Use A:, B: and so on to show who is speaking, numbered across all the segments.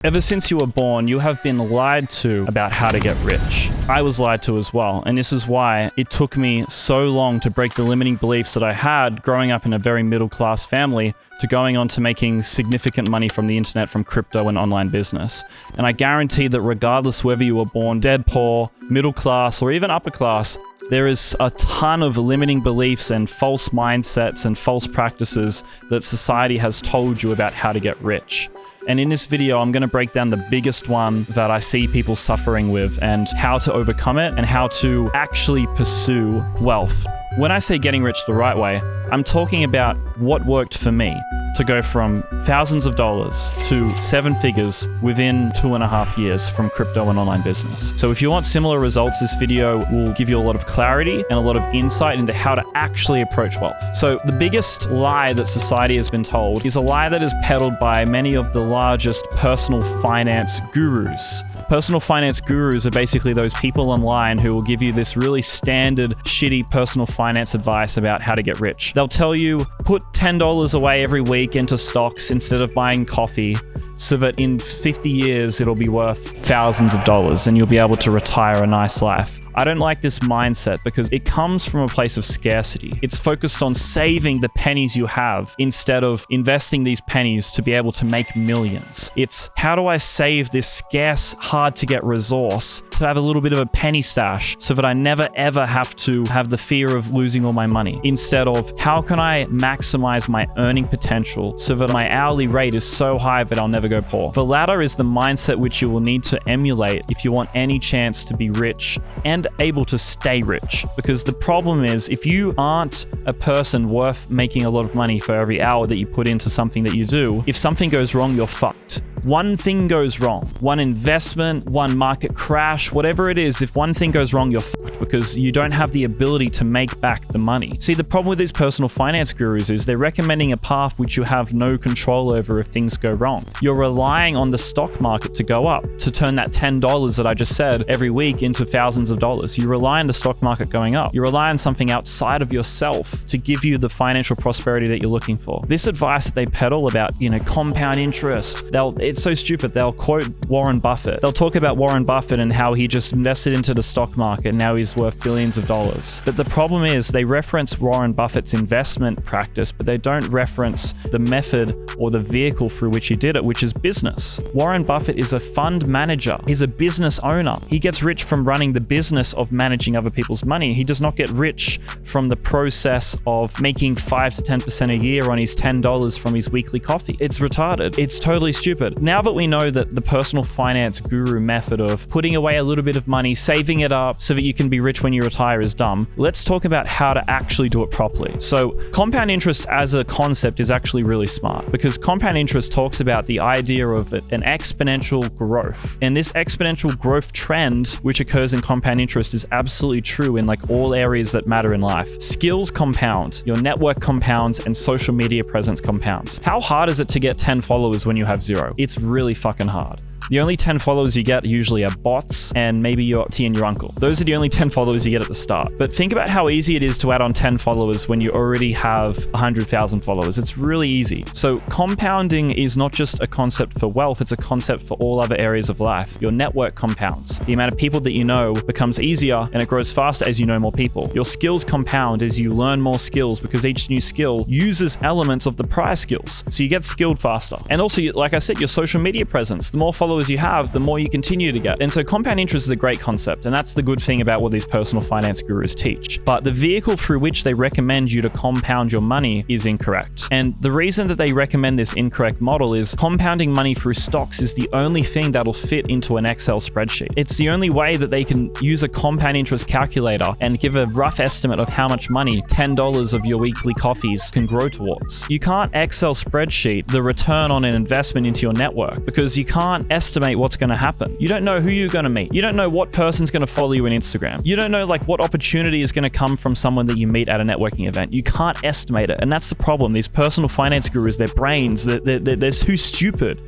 A: Ever since you were born, you have been lied to about how to get rich. I was lied to as well, and this is why it took me so long to break the limiting beliefs that I had growing up in a very middle-class family to going on to making significant money from the internet from crypto and online business. And I guarantee that regardless whether you were born dead poor, middle class, or even upper class, there is a ton of limiting beliefs and false mindsets and false practices that society has told you about how to get rich. And in this video, I'm going to break down the biggest one that I see people suffering with and how to overcome it and how to actually pursue wealth. When I say getting rich the right way, I'm talking about what worked for me to go from thousands of dollars to 7 figures within 2.5 years from crypto and online business. So if you want similar results, this video will give you a lot of clarity and a lot of insight into how to actually approach wealth. So the biggest lie that society has been told is a lie that is peddled by many of the largest personal finance gurus. Personal finance gurus are basically those people online who will give you this really standard, shitty personal finance advice about how to get rich. They'll tell you, put $10 away every week into stocks instead of buying coffee, so that in 50 years it'll be worth thousands of dollars and you'll be able to retire a nice life. I don't like this mindset because it comes from a place of scarcity. It's focused on saving the pennies you have instead of investing these pennies to be able to make millions. It's how do I save this scarce, hard to get resource to have a little bit of a penny stash so that I never ever have to have the fear of losing all my money, instead of how can I maximize my earning potential so that my hourly rate is so high that I'll never go poor. The latter is the mindset which you will need to emulate if you want any chance to be rich and able to stay rich. Because the problem is, if you aren't a person worth making a lot of money for every hour that you put into something that you do, if something goes wrong, you're fucked. One thing goes wrong, one investment, one market crash, whatever it is, if one thing goes wrong, you're fucked because you don't have the ability to make back the money. See, the problem with these personal finance gurus is they're recommending a path which you have no control over if things go wrong. You're relying on the stock market to go up, to turn that $10 that I just said every week into thousands of dollars. You rely on the stock market going up. You rely on something outside of yourself to give you the financial prosperity that you're looking for. This advice that they peddle about, compound interest, it's so stupid. They'll quote Warren Buffett. They'll talk about Warren Buffett and how he just invested into the stock market and now he's worth billions of dollars. But the problem is they reference Warren Buffett's investment practice, but they don't reference the method or the vehicle through which he did it, which is business. Warren Buffett is a fund manager. He's a business owner. He gets rich from running the business of managing other people's money. He does not get rich from the process of making 5 to 10% a year on his $10 from his weekly coffee. It's retarded. It's totally stupid. Now that we know that the personal finance guru method of putting away a little bit of money, saving it up so that you can be rich when you retire is dumb, let's talk about how to actually do it properly. So compound interest as a concept is actually really smart because compound interest talks about the idea of an exponential growth. And this exponential growth trend, which occurs in compound interest, is absolutely true in all areas that matter in life. Skills compound, your network compounds, and social media presence compounds. How hard is it to get 10 followers when you have 0? It's really fucking hard. The only 10 followers you get usually are bots and maybe your auntie and your uncle. Those are the only 10 followers you get at the start. But think about how easy it is to add on 10 followers when you already have 100,000 followers. It's really easy. So compounding is not just a concept for wealth, it's a concept for all other areas of life. Your network compounds. The amount of people that you know becomes easier and it grows faster as you know more people. Your skills compound as you learn more skills because each new skill uses elements of the prior skills. So you get skilled faster. And also, like I said, your social media presence. The more followers you have, the more you continue to get. And so compound interest is a great concept, and that's the good thing about what these personal finance gurus teach. But the vehicle through which they recommend you to compound your money is incorrect. And the reason that they recommend this incorrect model is compounding money through stocks is the only thing that'll fit into an Excel spreadsheet. It's the only way that they can use a compound interest calculator and give a rough estimate of how much money $10 of your weekly coffees can grow towards. You can't Excel spreadsheet the return on an investment into your network because you can't estimate what's going to happen. You don't know who you're going to meet. You don't know what person's going to follow you on Instagram. You don't know what opportunity is going to come from someone that you meet at a networking event. You can't estimate it. And that's the problem. These personal finance gurus, their brains, they're too stupid.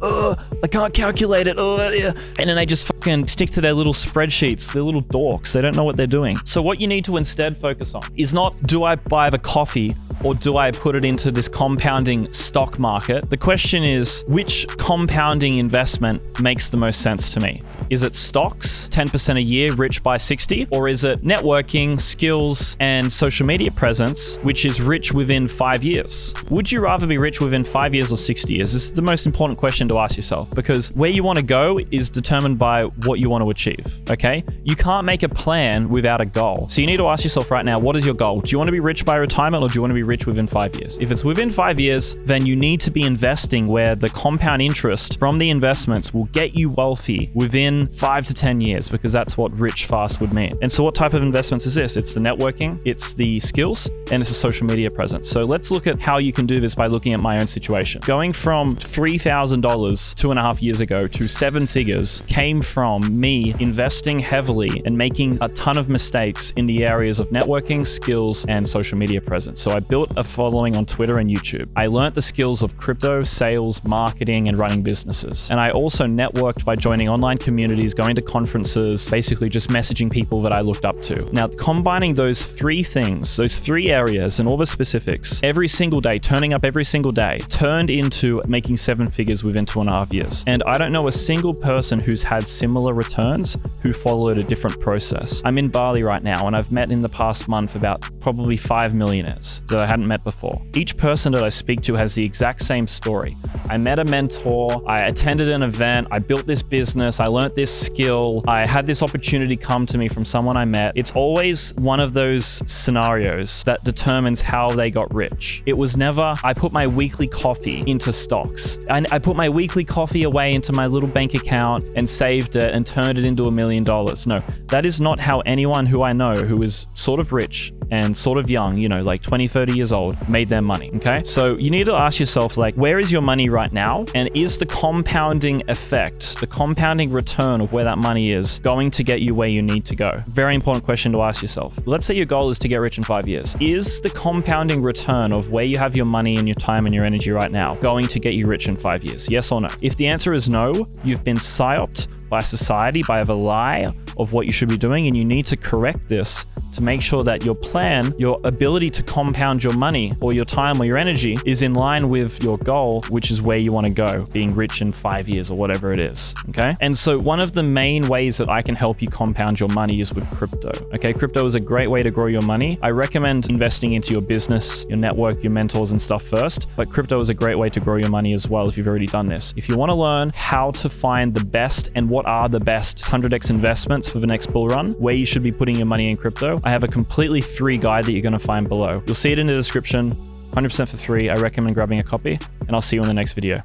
A: I can't calculate it. And then they just fucking stick to their little spreadsheets. They're little dorks. They don't know what they're doing. So what you need to instead focus on is not, do I buy the coffee or do I put it into this compounding stock market? The question is, which compounding investment makes the most sense to me? Is it stocks, 10% a year, rich by 60? Or is it networking, skills, and social media presence, which is rich within 5 years? Would you rather be rich within 5 years or 60 years? This is the most important question to ask yourself, because where you want to go is determined by what you want to achieve, okay? You can't make a plan without a goal. So you need to ask yourself right now, what is your goal? Do you want to be rich by retirement, or do you want to be rich within 5 years? If it's within 5 years, then you need to be investing where the compound interest from the investments will get you wealthy within 5 to 10 years, because that's what rich fast would mean. And so what type of investments is this? It's the networking, it's the skills, and it's the social media presence. So let's look at how you can do this by looking at my own situation. Going from $3,000 2.5 years ago to 7 figures came from me investing heavily and making a ton of mistakes in the areas of networking, skills, and social media presence. So I built a following on Twitter and YouTube. I learned the skills of crypto, sales, marketing, and running businesses. And I also networked by joining online communities, going to conferences, basically just messaging people that I looked up to. Now, combining those 3 things, those 3 areas and all the specifics, every single day, turning up every single day, turned into making 7 figures within 2.5 years. And I don't know a single person who's had similar returns who followed a different process. I'm in Bali right now, and I've met in the past month about probably 5 millionaires that I hadn't met before. Each person that I speak to has the exact same story. I met a mentor, I attended an event, I built this business, I learned this skill, I had this opportunity come to me from someone I met. It's always one of those scenarios that determines how they got rich. It was never, I put my weekly coffee into stocks, and I put my weekly coffee away into my little bank account and saved it and turned it into $1 million. No, that is not how anyone who I know who is sort of rich and sort of young, you know, like 20, 30 years old, made their money, okay? So you need to ask yourself, like, where is your money right now? And is the compounding effect, the compounding return of where that money is going to get you where you need to go? Very important question to ask yourself. Let's say your goal is to get rich in 5 years. Is the compounding return of where you have your money and your time and your energy right now going to get you rich in 5 years? Yes or no? If the answer is no, you've been psyoped by society, by a lie of what you should be doing, and you need to correct this to make sure that your plan, your ability to compound your money or your time or your energy is in line with your goal, which is where you want to go, being rich in 5 years or whatever it is, okay? And so one of the main ways that I can help you compound your money is with crypto, okay? Crypto is a great way to grow your money. I recommend investing into your business, your network, your mentors and stuff first, but crypto is a great way to grow your money as well if you've already done this. If you want to learn how to find the best and what are the best 100x investments for the next bull run, where you should be putting your money in crypto, I have a completely free guide that you're going to find below. You'll see it in the description, 100% for free. I recommend grabbing a copy, and I'll see you in the next video.